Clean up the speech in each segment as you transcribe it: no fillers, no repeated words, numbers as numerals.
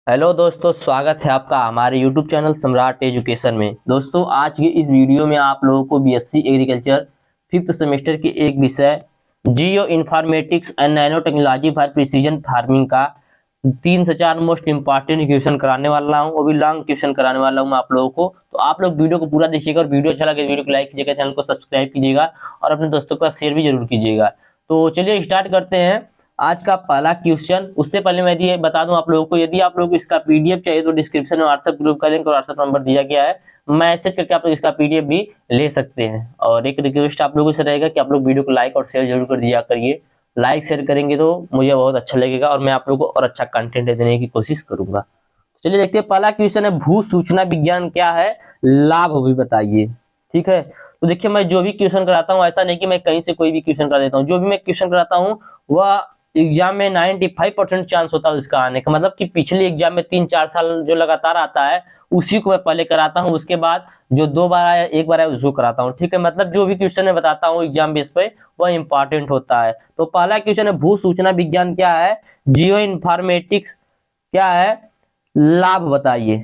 Hello दोस्तों, स्वागत है आपका हमारे YouTube चैनल सम्राट एजुकेशन में। दोस्तों, आज की इस वीडियो में आप लोगों को बीएससी एग्रीकल्चर 5th सेमेस्टर के एक विषय geo informatics and nano technology for precision farming का 3 से 4 मोस्ट इंपॉर्टेंट क्वेश्चन कराने वाला हूं। वो भी लॉन्ग क्वेश्चन कराने वाला हूं आप लोगों को। तो आप लोग वीडियो को पूरा देखिएगा और वीडियो अच्छा लगे वीडियो को लाइक कीजिएगा, चैनल को सब्सक्राइब कीजिएगा और अपने दोस्तों का शेयर भी जरूर कीजिएगा। तो चलिए स्टार्ट करते हैं आज का पहला क्वेश्चन। उससे पहले मैं ये बता दूं आप लोगों को, यदि आप लोगों को इसका पीडीएफ चाहिए तो डिस्क्रिप्शन में व्हाट्सएप ग्रुप का लिंक और व्हाट्सएप नंबर दिया गया है, मैसेज करके आप लोग इसका पीडीएफ भी ले सकते हैं। और एक रिक्वेस्ट आप लोगों से रहेगा कि आप लोग वीडियो को लाइक और शेयर जरूर कर दिया करिए। लाइक शेयर करेंगे तो मुझे बहुत अच्छा लगेगा और मैं आप लोगों को और अच्छा कंटेंट देने की कोशिश करूंगा। चलिए देखते हैं, पहला क्वेश्चन है भू सूचना विज्ञान क्या है, लाभ भी बताइए। ठीक है, तो देखिए मैं जो भी क्वेश्चन कराता हूँ ऐसा नहीं कि मैं कहीं से कोई भी क्वेश्चन करा देता हूँ। जो भी मैं क्वेश्चन कराता हूँ वह एग्जाम में 95% चांस होता है उसका आने का। मतलब कि पिछले एग्जाम में 3-4 साल जो लगातार आता है उसी को मैं पहले कराता हूँ, उसके बाद जो 2 बार आया 1 बार आया उसको कराता हूँ। ठीक है, मतलब जो भी क्वेश्चन मैं बताता हूँ एग्जाम बेस पे वह इंपॉर्टेंट होता है। तो पहला क्वेश्चन है भू सूचना विज्ञान क्या है, जियो इन्फॉर्मेटिक्स क्या है, लाभ बताइए।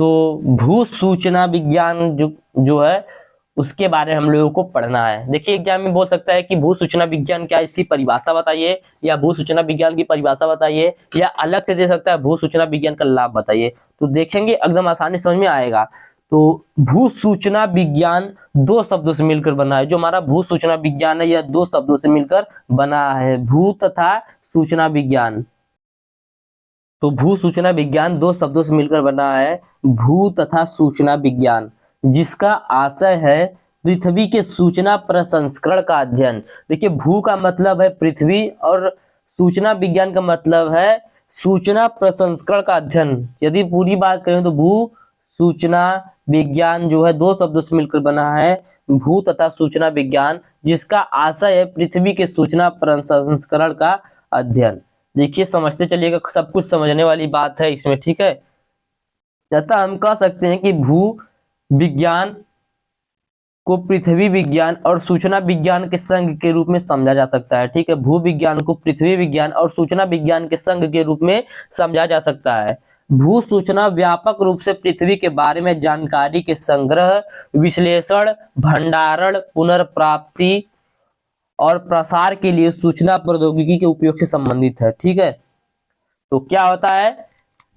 तो भू सूचना विज्ञान जो है उसके बारे में हम लोगों को पढ़ना है। देखिए एग्जाम में बोल सकता है कि भू सूचना विज्ञान क्या है, इसकी परिभाषा बताइए, या भू सूचना विज्ञान की परिभाषा बताइए, या अलग से दे सकता है भू सूचना विज्ञान का लाभ बताइए। तो देखेंगे एकदम आसानी समझ में आएगा। तो भू सूचना विज्ञान 2 शब्दों से मिलकर बना है। जो हमारा भू सूचना विज्ञान है यह 2 शब्दों से मिलकर बना है, भू तथा सूचना विज्ञान। तो भू सूचना विज्ञान 2 शब्दों से मिलकर बना है, भू तथा सूचना विज्ञान, जिसका आशय है पृथ्वी के सूचना प्रसंस्करण का अध्ययन। देखिए भू का मतलब है पृथ्वी और सूचना विज्ञान का मतलब है सूचना प्रसंस्करण का अध्ययन। यदि पूरी बात करें तो भू सूचना विज्ञान जो है 2 शब्दों से मिलकर बना है, भू तथा सूचना विज्ञान, जिसका आशय है पृथ्वी के सूचना प्रसंस्करण का अध्ययन। देखिए समझते चलिएगा, सब कुछ समझने वाली बात है इसमें। ठीक है, अतः हम कह सकते हैं कि भू विज्ञान को पृथ्वी विज्ञान और सूचना विज्ञान के संघ के रूप में समझा जा सकता है। ठीक है, भू विज्ञान को पृथ्वी विज्ञान और सूचना विज्ञान के संघ के रूप में समझा जा सकता है। भू सूचना व्यापक रूप से पृथ्वी के बारे में जानकारी के संग्रह, विश्लेषण, भंडारण, पुनर्प्राप्ति और प्रसार के लिए सूचना प्रौद्योगिकी के उपयोग से संबंधित है। ठीक है, तो क्या होता है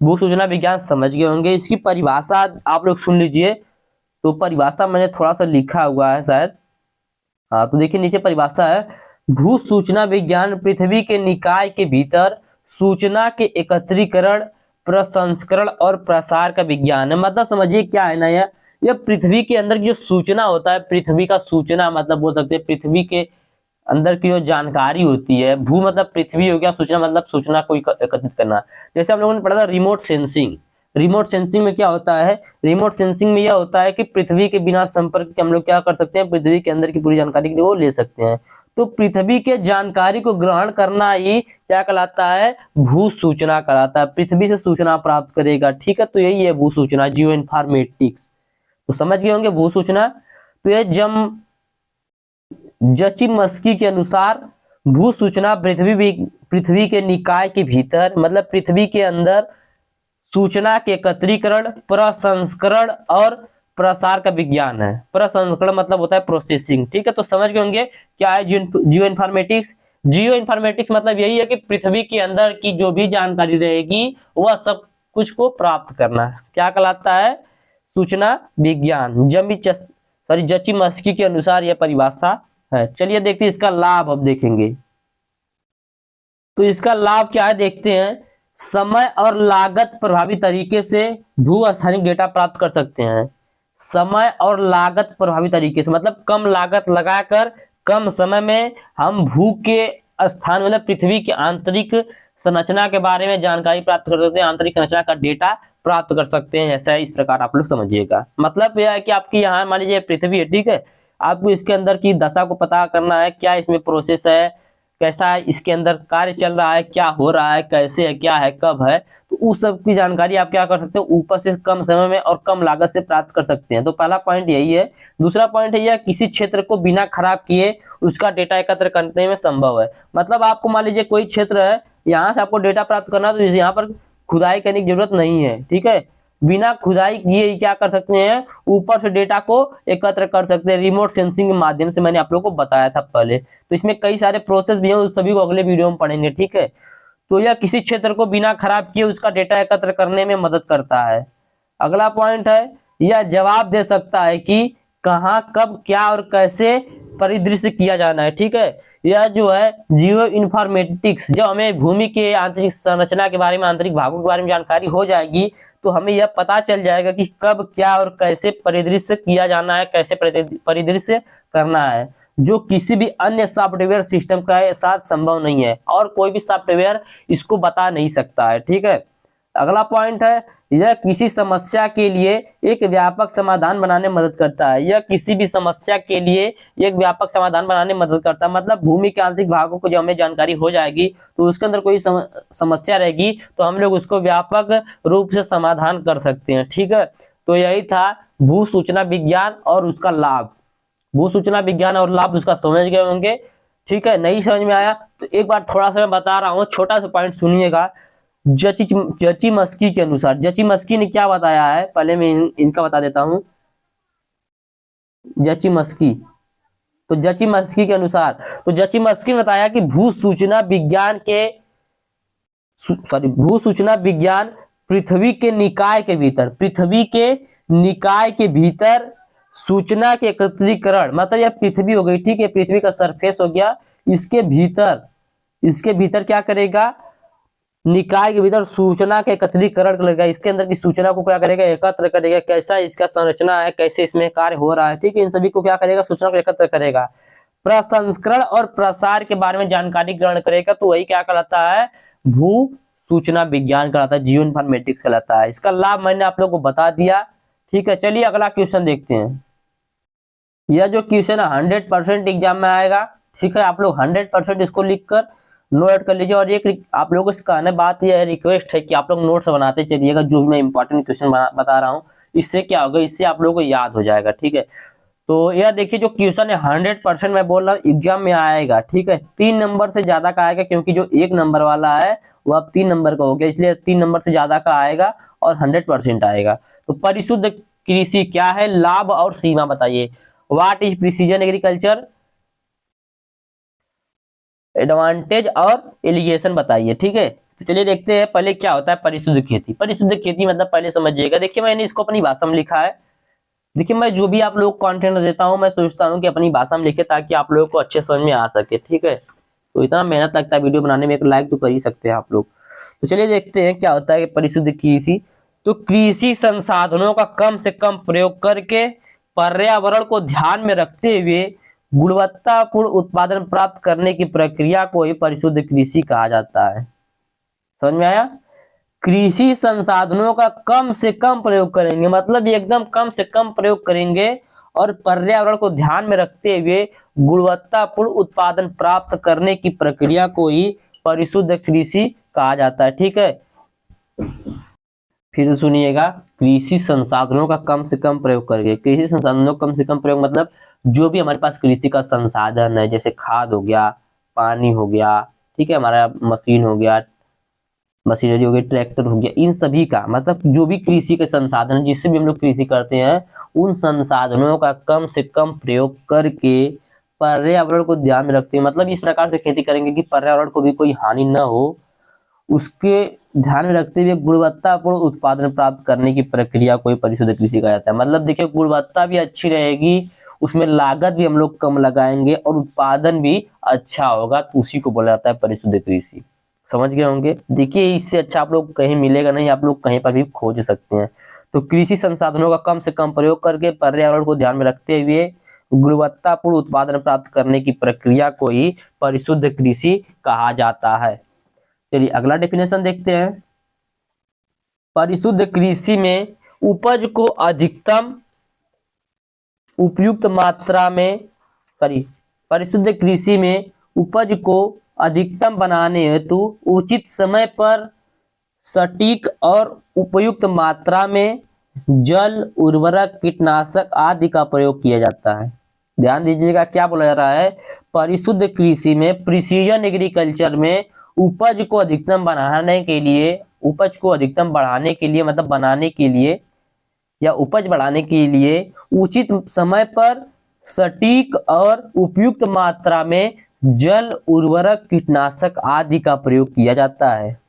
भू सूचना विज्ञान समझ गए होंगे। इसकी परिभाषा आप लोग सुन लीजिए। तो परिभाषा मैंने थोड़ा सा लिखा हुआ है शायद, हाँ तो देखिए नीचे परिभाषा है, भू सूचना विज्ञान पृथ्वी के निकाय के भीतर सूचना के एकत्रीकरण, प्रसंस्करण और प्रसार का विज्ञान है। मतलब समझिए क्या है ना, यह पृथ्वी के अंदर जो सूचना होता है, पृथ्वी का सूचना मतलब बोल सकते हैं पृथ्वी के अंदर की जो जानकारी होती है। भू मतलब पृथ्वी हो गया, सूचना मतलब सूचना को एकत्रित करना। जैसे हम लोगों ने पढ़ा था रिमोट सेंसिंग। रिमोट सेंसिंग में क्या होता है, रिमोट सेंसिंग में यह होता है कि पृथ्वी के बिना संपर्क के हम लोग क्या कर सकते हैं, पृथ्वी के अंदर की पूरी जानकारी वो ले सकते हैं। तो पृथ्वी के जानकारी को ग्रहण करना ही क्या कहलाता है, भू सूचना कहलाता है। पृथ्वी से सूचना प्राप्त करेगा। ठीक है, तो यही है भू सूचना, जियो इन्फॉर्मेटिक्स। तो समझ गए होंगे भू सूचना। तो यह जचिमस्की के अनुसार भू सूचना पृथ्वी के निकाय के भीतर मतलब पृथ्वी के अंदर सूचना के एकत्रीकरण, प्रसंस्करण और प्रसार का विज्ञान है। प्रसंस्करण मतलब होता है प्रोसेसिंग। ठीक है, तो समझ गए होंगे क्या है जियो इन्फॉर्मेटिक्स। जियो इन्फॉर्मेटिक्स मतलब यही है कि पृथ्वी के अंदर की जो भी जानकारी रहेगी वह सब कुछ को प्राप्त करना है। क्या कहलाता है, सूचना विज्ञान। जचिमस्की के अनुसार यह परिभाषा है। चलिए देखते हैं इसका लाभ अब देखेंगे। तो इसका लाभ क्या है देखते हैं। समय और लागत प्रभावी तरीके से भू स्थानिक डेटा प्राप्त कर सकते हैं। समय और लागत प्रभावी तरीके से मतलब कम लागत लगाकर कम समय में हम भू के स्थान मतलब पृथ्वी की आंतरिक संरचना के बारे में जानकारी प्राप्त कर सकते हैं, आंतरिक संरचना का डेटा प्राप्त कर सकते हैं। ऐसा इस प्रकार आप लोग समझिएगा। मतलब यह है कि आपकी यहाँ मान लीजिए पृथ्वी है, ठीक है, आपको इसके अंदर की दशा को पता करना है, क्या इसमें प्रोसेस है, कैसा इसके अंदर कार्य चल रहा है, क्या हो रहा है, कैसे है, क्या है, कब है। तो उस सब की जानकारी आप क्या कर सकते हो, ऊपर से कम समय में और कम लागत से प्राप्त कर सकते हैं। तो पहला पॉइंट यही है। दूसरा पॉइंट है यह किसी क्षेत्र को बिना खराब किए उसका डेटा एकत्र करने में संभव है। मतलब आपको मान लीजिए कोई क्षेत्र है, यहाँ से आपको डेटा प्राप्त करना है, तो यहाँ पर खुदाई करने की जरूरत नहीं है। ठीक है, बिना खुदाई किए ही क्या कर सकते हैं, ऊपर से डेटा को एकत्र कर सकते हैं रिमोट सेंसिंग के माध्यम से। मैंने आप लोगों को बताया था पहले। तो इसमें कई सारे प्रोसेस भी हैं, उस सभी को अगले वीडियो में पढ़ेंगे। ठीक है, तो यह किसी क्षेत्र को बिना खराब किए उसका डेटा एकत्र करने में मदद करता है। अगला पॉइंट है, यह जवाब दे सकता है कि कहां, कब, क्या और कैसे परिदृश्य किया जाना है। ठीक है, यह जो है जियो इन्फॉर्मेटिक्स, जब हमें भूमि के आंतरिक संरचना के बारे में, आंतरिक भागों के बारे में जानकारी हो जाएगी तो हमें यह पता चल जाएगा कि कब, क्या और कैसे परिदृश्य किया जाना है, कैसे परिदृश्य करना है, जो किसी भी अन्य सॉफ्टवेयर सिस्टम के साथ संभव नहीं है और कोई भी सॉफ्टवेयर इसको बता नहीं सकता है। ठीक है, अगला पॉइंट है, यह किसी समस्या के लिए एक व्यापक समाधान बनाने में मदद करता है। यह किसी भी समस्या के लिए एक व्यापक समाधान बनाने में मदद करता है। मतलब भूमि के आंतरिक भागों को जब हमें जानकारी हो जाएगी तो उसके अंदर कोई समस्या रहेगी तो हम लोग उसको व्यापक रूप से समाधान कर सकते हैं। ठीक है, तो यही था भू सूचना विज्ञान और उसका लाभ। भू सूचना विज्ञान और लाभ उसका समझ गए होंगे। ठीक है, नहीं समझ में आया तो एक बार थोड़ा सा मैं बता रहा हूँ, छोटा सा पॉइंट सुनिएगा। जची मस्की के अनुसार, जची मस्की ने क्या बताया है, पहले मैं इनका बता देता हूं। जची मस्की, तो जची मस्की के अनुसार, तो जची मस्की ने बताया कि भू सूचना विज्ञान पृथ्वी के निकाय के भीतर, पृथ्वी के निकाय के भीतर सूचना के एकत्रीकरण, मतलब यह पृथ्वी हो गई। ठीक है, पृथ्वी का सरफेस हो गया, इसके भीतर क्या करेगा, निकाय के भीतर सूचना के एकत्रीकरण करेगा। इसके अंदर की सूचना को क्या करेगा, एकत्र करेगा, कैसा इसका संरचना है, कैसे इसमें कार्य हो रहा है। ठीक है, इन सभी को क्या करेगा, सूचना को एकत्र करेगा। प्रसंस्करण और प्रसार के बारे में जानकारी ग्रहण करेगा, तो वही क्या कहलाता है, भू सूचना विज्ञान कहलाता है, जियो इन्फॉर्मेटिक्स कहलाता है। इसका लाभ मैंने आप लोग को बता दिया। ठीक है, चलिए अगला क्वेश्चन देखते हैं। यह जो क्वेश्चन है 100% एग्जाम में आएगा। ठीक है, आप लोग 100% इसको लिखकर नोट कर लीजिए। और एक आप लोगों से कहने बात यह है, रिक्वेस्ट है कि आप लोग नोट्स बनाते चलिएगा, जो भी मैं इंपॉर्टेंट क्वेश्चन बता रहा हूँ। इससे क्या होगा, इससे आप लोगों को याद हो जाएगा। ठीक है, तो यह देखिए जो क्वेश्चन है 100% मैं बोल रहा हूँ एग्जाम में आएगा। ठीक है, 3 नंबर से ज्यादा का आएगा, क्योंकि जो 1 नंबर वाला है वो अब 3 नंबर का हो गया, इसलिए 3 नंबर से ज्यादा का आएगा और 100% आएगा। तो परिशुद्ध कृषि क्या है, लाभ और सीमा बताइए। What is precision agriculture, advantage और एलिगेशन बताइए। ठीक है, तो चलिए देखते हैं पहले क्या होता है परिशुद्ध खेती। परिशुद्ध खेती मतलब पहले समझिएगा। देखिए मैंने इसको अपनी भाषा में लिखा है। देखिए मैं जो भी आप लोग कंटेंट देता हूं, मैं सोचता हूं कि अपनी भाषा में लिखे ताकि आप लोगों को अच्छे समझ में आ सके। ठीक है, तो इतना मेहनत लगता है वीडियो बनाने में, एक लाइक तो कर ही सकते हैं आप लोग। तो चलिए देखते हैं क्या होता है परिशुद्ध कृषि। तो कृषि संसाधनों का कम से कम प्रयोग करके पर्यावरण को ध्यान में रखते हुए गुणवत्तापूर्ण उत्पादन प्राप्त करने की प्रक्रिया को ही परिशुद्ध कृषि कहा जाता है। समझ में आया? कृषि संसाधनों का कम से कम प्रयोग करेंगे, मतलब एकदम कम से कम प्रयोग करेंगे और पर्यावरण को ध्यान में रखते हुए गुणवत्तापूर्ण उत्पादन प्राप्त करने की प्रक्रिया को ही परिशुद्ध कृषि कहा जाता है। ठीक है, फिर सुनिएगा, कृषि संसाधनों का कम से कम प्रयोग करके। कृषि संसाधनों का कम से कम प्रयोग मतलब जो भी हमारे पास कृषि का संसाधन है, जैसे खाद हो गया, पानी हो गया, ठीक है, हमारा मशीन हो गया, मशीनरी हो गई, ट्रैक्टर हो गया, इन सभी का मतलब जो भी कृषि के संसाधन जिससे भी हम लोग कृषि करते हैं, उन संसाधनों का कम से कम प्रयोग करके पर्यावरण को ध्यान में रखते हैं। मतलब इस प्रकार से खेती करेंगे कि पर्यावरण को भी कोई हानि न हो, उसके ध्यान में रखते हुए गुणवत्तापूर्ण उत्पादन प्राप्त करने की प्रक्रिया को परिशुद्ध कृषि कहा जाता है। मतलब देखिए गुणवत्ता भी अच्छी रहेगी, उसमें लागत भी हम लोग कम लगाएंगे और उत्पादन भी अच्छा होगा, तो उसी को बोला जाता है परिशुद्ध कृषि। समझ गए होंगे? देखिए इससे अच्छा आप लोग कहीं मिलेगा नहीं, आप लोग कहीं पर भी खोज सकते हैं। तो कृषि संसाधनों का कम से कम प्रयोग करके पर्यावरण को ध्यान में रखते हुए गुणवत्तापूर्ण उत्पादन प्राप्त करने की प्रक्रिया को ही परिशुद्ध कृषि कहा जाता है। चलिए अगला डेफिनेशन देखते हैं। परिशुद्ध कृषि में उपज को अधिकतम उपयुक्त मात्रा में परिशुद्ध कृषि में उपज को अधिकतम बनाने हेतु उचित समय पर सटीक और उपयुक्त मात्रा में जल, उर्वरक, कीटनाशक आदि का प्रयोग किया जाता है। ध्यान दीजिएगा क्या बोला जा रहा है, परिशुद्ध कृषि में, प्रिसीजन एग्रीकल्चर में उपज को अधिकतम बनाने के लिए उपज को अधिकतम बढ़ाने के लिए मतलब बनाने के लिए या उपज बढ़ाने के लिए उचित समय पर सटीक और उपयुक्त मात्रा में जल, उर्वरक, कीटनाशक आदि का प्रयोग किया जाता है।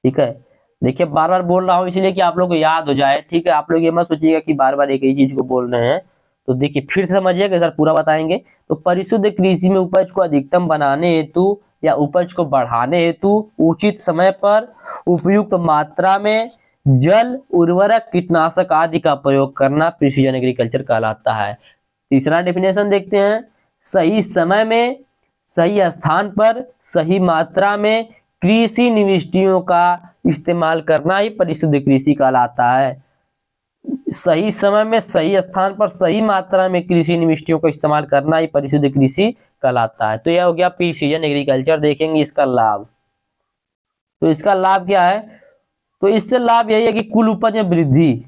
ठीक है, देखिए बार बार बोल रहा हूं इसलिए कि आप लोग को याद हो जाए। ठीक है, आप लोग ये मत सोचिएगा कि बार बार एक ही चीज को बोल रहे हैं। तो देखिए फिर से समझिएगा, सर पूरा बताएंगे। तो परिशुद्ध कृषि में उपज को अधिकतम बनाने हेतु या उपज को बढ़ाने हेतु उचित समय पर उपयुक्त मात्रा में जल, उर्वरक, कीटनाशक आदि का प्रयोग करना प्रिसीजन एग्रीकल्चर कहलाता है। तीसरा डेफिनेशन देखते हैं, सही समय में, सही स्थान पर, सही मात्रा में कृषि निविष्टियों का इस्तेमाल करना ही परिशुद्ध कृषि कहलाता है। सही समय में, सही स्थान पर, सही मात्रा में कृषि निविष्टियों का इस्तेमाल करना ही परिशुद्ध कृषि कहलाता है। तो यह हो गया प्रिसीजन एग्रीकल्चर। देखेंगे इसका लाभ। तो इसका लाभ क्या है? तो इससे लाभ यही है कि कुल उपज में वृद्धि।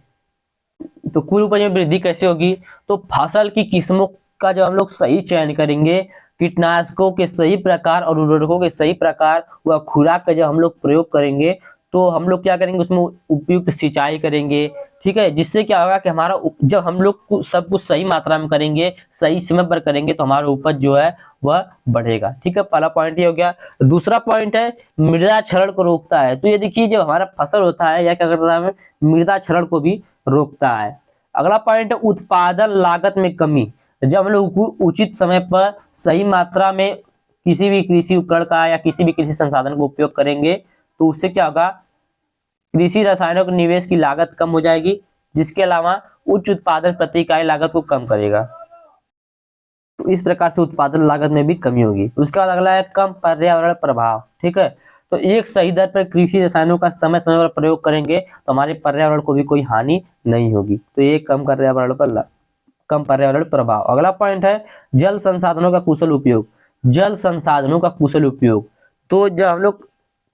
तो कुल उपज में वृद्धि कैसे होगी? तो फसल की किस्मों का जब हम लोग सही चयन करेंगे, कीटनाशकों के सही प्रकार और उर्वरकों के सही प्रकार व खुराक का जब हम लोग प्रयोग करेंगे, तो हम लोग क्या करेंगे, उसमें उपयुक्त सिंचाई करेंगे। ठीक है, जिससे क्या होगा कि हमारा जब हम लोग सब कुछ सही मात्रा में करेंगे, सही समय पर करेंगे, तो हमारा उपज जो है वह बढ़ेगा। ठीक है, पहला पॉइंट ये हो गया। दूसरा पॉइंट है मृदा क्षरण को रोकता है। तो ये देखिए जब हमारा फसल होता है या क्या करता है, मृदा क्षरण को भी रोकता है। अगला पॉइंट है उत्पादन लागत में कमी। जब हम लोग उचित समय पर सही मात्रा में किसी भी कृषि उपकरण का या किसी भी कृषि संसाधन का उपयोग करेंगे, तो उससे क्या होगा, कृषि रसायनों के निवेश की लागत कम हो जाएगी, जिसके अलावा उच्च उत्पादन प्रति इकाई लागत को कम करेगा। तो इस प्रकार से उत्पादन लागत में भी कमी होगी। उसके बाद अगला है कम पर्यावरण प्रभाव। ठीक है, तो एक सही दर पर कृषि रसायनों का समय समय पर प्रयोग करेंगे तो हमारे पर्यावरण को भी कोई हानि नहीं होगी। तो ये कम पर्यावरण प्रभाव। अगला पॉइंट है जल संसाधनों का कुशल उपयोग। जल संसाधनों का कुशल उपयोग, तो जब हम लोग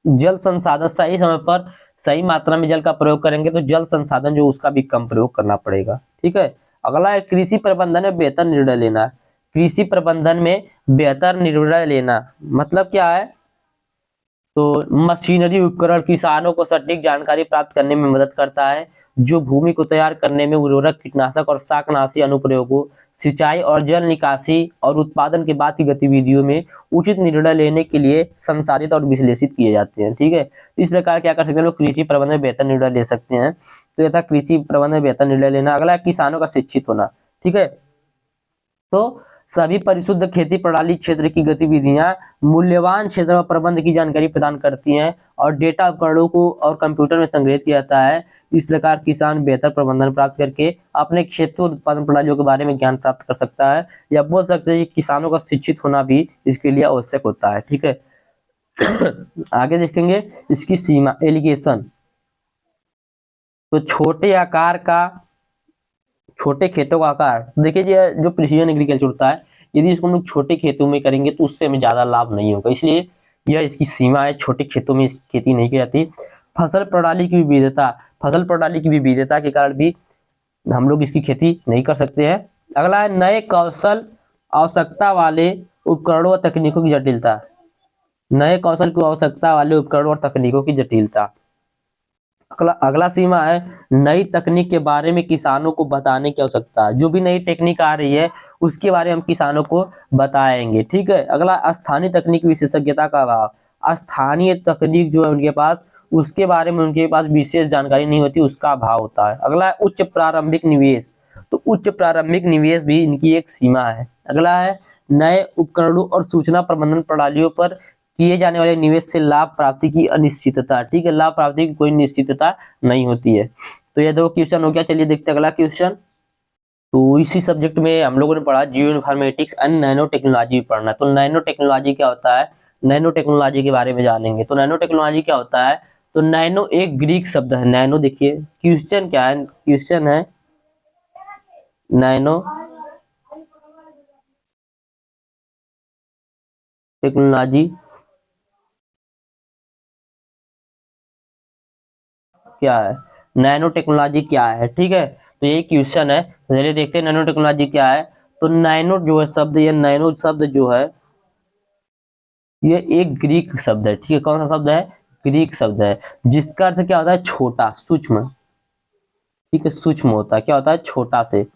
जल संसाधन सही समय पर सही मात्रा में जल का प्रयोग करेंगे, तो जल संसाधन जो उसका भी कम प्रयोग करना पड़ेगा। ठीक है, अगला है कृषि प्रबंधन में बेहतर निर्णय लेना। कृषि प्रबंधन में बेहतर निर्णय लेना मतलब क्या है? तो मशीनरी उपकरण किसानों को सटीक जानकारी प्राप्त करने में मदद करता है, जो भूमि को तैयार करने में उर्वरक, कीटनाशक और शाकनाशी अनुप्रयोगों, सिंचाई और जल निकासी और उत्पादन के बाद की गतिविधियों में उचित निर्णय लेने के लिए संसाधित और विश्लेषित किए जाते हैं। ठीक है, इस प्रकार क्या कर सकते हैं लोग, कृषि प्रबंधन में बेहतर निर्णय ले सकते हैं। तो यह था कृषि प्रबंधन में बेहतर निर्णय लेना। अगला है किसानों का शिक्षित होना। ठीक है, तो सभी परिशुद्ध खेती प्रणाली क्षेत्र की गतिविधियां मूल्यवान क्षेत्र में प्रबंध की जानकारी प्रदान करती हैं और डेटा उपकरणों को और कंप्यूटर में संग्रहित किया जाता है। इस प्रकार किसान बेहतर प्रबंधन प्राप्त करके अपने क्षेत्र उत्पादन प्रणालियों के बारे में ज्ञान प्राप्त कर सकता है, या बोल सकते हैं कि किसानों का शिक्षित होना भी इसके लिए आवश्यक होता है। ठीक है, आगे देखेंगे इसकी सीमा, एलिगेशन। तो छोटे खेतों का आकार, देखिए जो प्रिसीजन एग्रीकल्चर होता है, यदि इसको हम लोग छोटे खेतों में करेंगे तो उससे हमें ज्यादा लाभ नहीं होगा, इसलिए यह इसकी सीमा है। छोटे खेतों में इसकी खेती नहीं की जाती। फसल प्रणाली की विविधता के कारण भी हम लोग इसकी खेती नहीं कर सकते हैं। अगला है नए कौशल आवश्यकता वाले उपकरणों और तकनीकों की जटिलता। नए कौशल की आवश्यकता वाले उपकरणों और तकनीकों की जटिलता। अगला सीमा है नई तकनीक के बारे में किसानों को बताने की आवश्यकता। जो भी नई टेक्निक आ रही है उसके बारे में हम किसानों को बताएंगे। ठीक है, अगला स्थानीय तकनीक विशेषज्ञता का अभाव। स्थानीय तकनीक जो है उनके पास, उसके बारे में उनके पास विशेष जानकारी नहीं होती, उसका अभाव होता है। अगला है उच्च प्रारंभिक निवेश। तो उच्च प्रारंभिक निवेश भी इनकी एक सीमा है। अगला है नए उपकरणों और सूचना प्रबंधन प्रणालियों पर किए जाने वाले निवेश से लाभ प्राप्ति की अनिश्चितता। ठीक है, लाभ प्राप्ति की कोई निश्चितता नहीं होती है। तो ये दो क्वेश्चन हो गया। चलिए देखते हैं अगला क्वेश्चन। तो इसी सब्जेक्ट में हम लोगों ने पढ़ा geo informatics and nano technology पढ़ना। तो नैनो टेक्नोलॉजी क्या होता है, नैनो टेक्नोलॉजी के बारे में जानेंगे। तो नैनो टेक्नोलॉजी क्या होता है? तो नैनो एक ग्रीक शब्द है। नैनो देखिए क्वेश्चन क्या है, क्वेश्चन है नैनो टेक्नोलॉजी क्या है, नैनो टेक्नोलॉजी क्या है। ठीक है, तो ये क्वेश्चन है। चलिए देखते हैं नैनो टेक्नोलॉजी क्या है। तो नैनो जो है शब्द, ये नैनो शब्द जो है ये एक ग्रीक शब्द है। ठीक है, कौन सा शब्द है? ग्रीक शब्द है जिसका अर्थ क्या होता है, छोटा, सूक्ष्म। ठीक है, सूक्ष्म होता है, क्या होता है, छोटा से।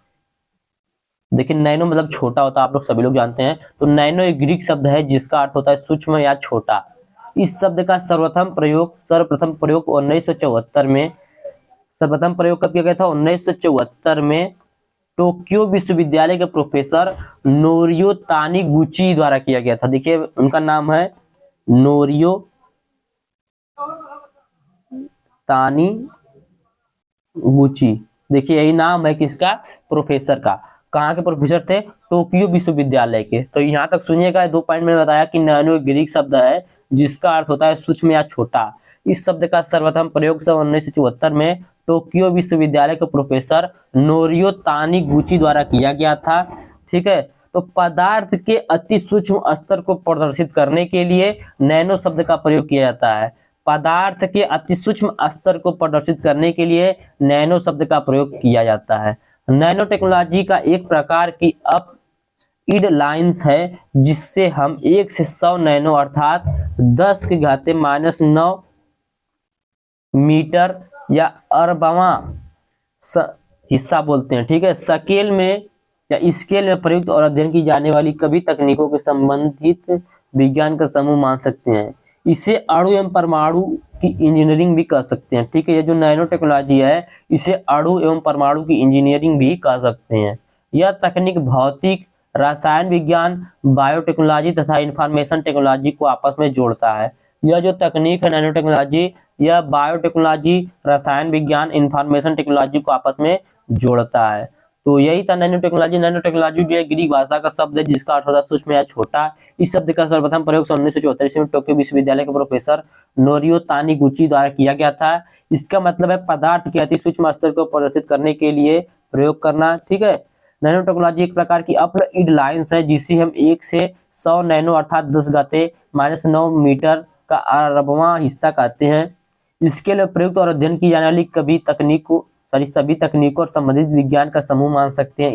देखिए नैनो मतलब छोटा होता है, आप लोग सभी लोग जानते हैं। तो नैनो एक ग्रीक शब्द है जिसका अर्थ होता है सूक्ष्म या छोटा। इस शब्द का सर्वप्रथम प्रयोग 1974 में, सर्वप्रथम प्रयोग कब किया गया था, 1974 में टोक्यो विश्वविद्यालय के प्रोफेसर नोरियो तानीगुची द्वारा किया गया था। देखिए उनका नाम है नोरियो तानीगुची। देखिए यही नाम है किसका, प्रोफेसर का। कहाँ के प्रोफेसर थे, टोक्यो विश्वविद्यालय के। तो यहाँ तक सुनिएगा, 2 पॉइंट मैंने बताया कि नैनो एक ग्रीक शब्द है जिसका अर्थ होता है सूक्ष्म या छोटा। इस शब्द का सर्वप्रथम प्रयोग सन 1974 में टोक्यो विश्वविद्यालय के प्रोफेसर नोरियो तानीगुची द्वारा किया गया था। ठीक है, तो पदार्थ के अति सूक्ष्म स्तर को प्रदर्शित करने के लिए नैनो शब्द का प्रयोग किया जाता है। पदार्थ के अति सूक्ष्म स्तर को प्रदर्शित करने के लिए नैनो शब्द का प्रयोग किया जाता है। नैनो टेक्नोलॉजी का एक प्रकार की अप इड लाइन्स है जिससे हम 1 से 100 नैनो अर्थात 10 की घाते -9 मीटर या अरबवां हिस्सा बोलते हैं। ठीक है, स्केल में या स्केल में प्रयुक्त और अध्ययन की जाने वाली कभी तकनीकों के संबंधित विज्ञान का समूह मान सकते हैं। इसे अणु एवं परमाणु की इंजीनियरिंग भी कह सकते हैं। ठीक है, ये जो नैनो टेक्नोलॉजी है इसे अणु एवं परमाणु की इंजीनियरिंग भी कह सकते हैं। यह तकनीक भौतिक, रसायन विज्ञान, बायोटेक्नोलॉजी तथा इंफॉर्मेशन टेक्नोलॉजी को आपस में जोड़ता है। यह जो तकनीक है नैनो टेक्नोलॉजी, यह बायोटेक्नोलॉजी, रसायन विज्ञान, इंफॉर्मेशन टेक्नोलॉजी को आपस में जोड़ता है। तो यही था नैनो टेक्नोलॉजी। नैनो टेक्नोलॉजी जो है ग्रीक भाषा का शब्द है जिसका अर्थ होता है सूक्ष्म या छोटा। इस शब्द का सर्वप्रथम प्रयोग 1974 में टोक्यो विश्वविद्यालय के प्रोफेसर नोरियो तानीगुची द्वारा किया गया था। इसका मतलब है पदार्थ के अति सूक्ष्म स्तर को प्रदर्शित करने के लिए प्रयोग करना। ठीक है, नैनो टेक्नोलॉजी एक प्रकार की अपइड लाइन्स है जिसे हम 1 से 100 नैनो अर्थात 10 घाते -9 मीटर का अरबवां हिस्सा कहते हैं। इसके लिए प्रयुक्त और अध्ययन की जाने वाली सभी तकनीकों और संबंधित विज्ञान का समूह मान सकते हैं।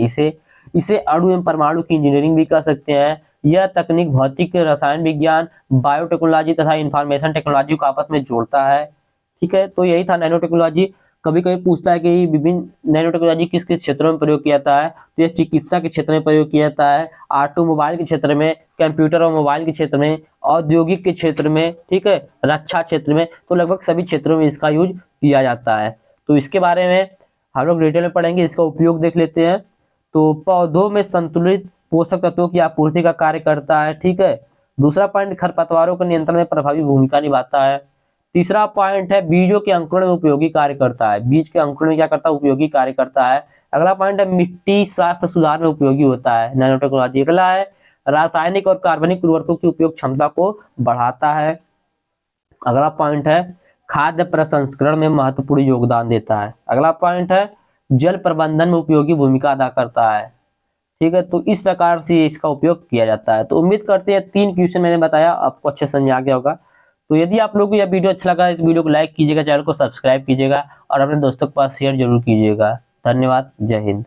इसे अणु एवं परमाणु की इंजीनियरिंग भी कह सकते हैं। यह तकनीक भौतिक, रसायन विज्ञान, बायोटेक्नोलॉजी तथा इंफॉर्मेशन टेक्नोलॉजी को आपस में जोड़ता है। ठीक है, तो यही था नैनो टेक्नोलॉजी। कभी कभी पूछता है कि विभिन्न नैनो टेक्नोलॉजी किस किस क्षेत्रों में प्रयोग किया जाता है, तो यह चिकित्सा के क्षेत्र में प्रयोग किया जाता है, ऑटोमोबाइल के क्षेत्र में, कंप्यूटर और मोबाइल के क्षेत्र में, औद्योगिक के क्षेत्र में, ठीक है, रक्षा क्षेत्र में, तो लगभग सभी क्षेत्रों में इसका यूज किया जाता है। तो इसके बारे में हम लोग डिटेल में पढ़ेंगे, इसका उपयोग देख लेते हैं। तो पौधों में संतुलित पोषक तत्वों की आपूर्ति का कार्य करता है। ठीक है, दूसरा पॉइंट खरपतवारों के नियंत्रण में प्रभावी भूमिका निभाता है। तीसरा पॉइंट है बीजों के अंकुरण में उपयोगी कार्य करता है। बीज के अंकुरण में क्या करता है, उपयोगी कार्य करता है। अगला पॉइंट है मिट्टी स्वास्थ्य सुधार में उपयोगी होता है नैनो टेक्नोलॉजी। अगला है रासायनिक और कार्बनिक उर्वरकों की उपयोग क्षमता को बढ़ाता है। अगला पॉइंट है खाद्य प्रसंस्करण में महत्वपूर्ण योगदान देता है। अगला पॉइंट है जल प्रबंधन में उपयोगी भूमिका अदा करता है। ठीक है, तो इस प्रकार से इसका उपयोग किया जाता है। तो उम्मीद करते हैं 3 क्वेश्चन मैंने बताया आपको अच्छे समझ आ गया होगा। तो यदि आप लोगों को यह वीडियो अच्छा लगा तो वीडियो को लाइक कीजिएगा, चैनल को सब्सक्राइब कीजिएगा और अपने दोस्तों के पास शेयर जरूर कीजिएगा। धन्यवाद, जय हिंद।